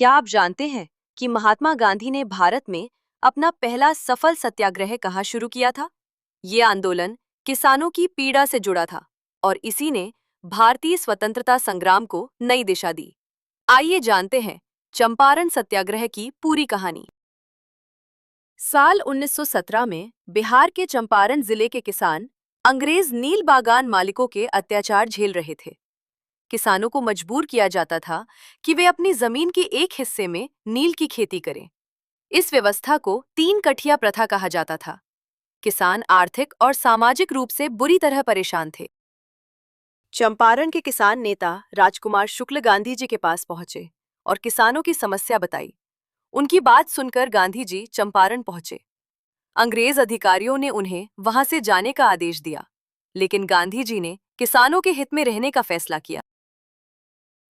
क्या आप जानते हैं कि महात्मा गांधी ने भारत में अपना पहला सफल सत्याग्रह कहाँ शुरू किया था? ये आंदोलन किसानों की पीड़ा से जुड़ा था और इसी ने भारतीय स्वतंत्रता संग्राम को नई दिशा दी। आइए जानते हैं चंपारण सत्याग्रह की पूरी कहानी। साल 1917 में बिहार के चंपारण जिले के किसान अंग्रेज नील बागान मालिकों के अत्याचार झेल रहे थे। किसानों को मजबूर किया जाता था कि वे अपनी जमीन के एक हिस्से में नील की खेती करें। इस व्यवस्था को 3 कठिया प्रथा कहा जाता था। किसान आर्थिक और सामाजिक रूप से बुरी तरह परेशान थे। चंपारण के किसान नेता राजकुमार शुक्ल गांधी जी के पास पहुंचे और किसानों की समस्या बताई। उनकी बात सुनकर गांधी जी चंपारण पहुंचे। अंग्रेज अधिकारियों ने उन्हें वहां से जाने का आदेश दिया, लेकिन गांधी जी ने किसानों के हित में रहने का फैसला किया।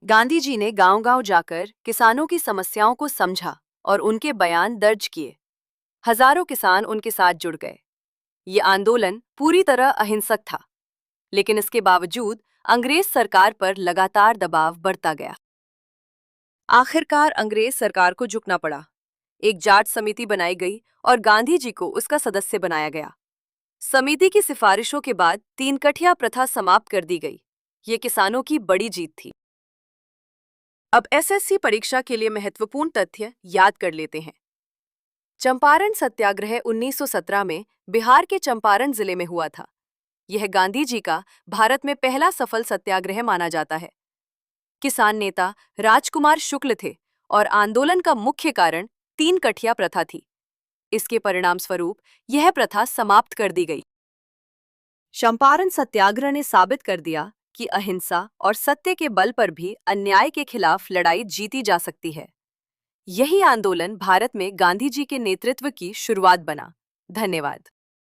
गांधी जी ने गांव-गांव जाकर किसानों की समस्याओं को समझा और उनके बयान दर्ज किए। हजारों किसान उनके साथ जुड़ गए। ये आंदोलन पूरी तरह अहिंसक था, लेकिन इसके बावजूद अंग्रेज सरकार पर लगातार दबाव बढ़ता गया। आखिरकार अंग्रेज सरकार को झुकना पड़ा। एक जांच समिति बनाई गई और गांधी जी को उसका सदस्य बनाया गया। समिति की सिफारिशों के बाद 3 कठिया प्रथा समाप्त कर दी गई। ये किसानों की बड़ी जीत थी। अब एसएससी परीक्षा के लिए महत्वपूर्ण तथ्य याद कर लेते हैं। चंपारण सत्याग्रह 1917 में बिहार के चंपारण जिले में हुआ था। यह गांधी जी का भारत में पहला सफल सत्याग्रह माना जाता है। किसान नेता राजकुमार शुक्ल थे और आंदोलन का मुख्य कारण 3 कठिया प्रथा थी। इसके परिणाम स्वरूप यह प्रथा समाप्त कर दी गई। चंपारण सत्याग्रह ने साबित कर दिया कि अहिंसा और सत्य के बल पर भी अन्याय के खिलाफ लड़ाई जीती जा सकती है। यही आंदोलन भारत में गांधी जी के नेतृत्व की शुरुआत बना। धन्यवाद।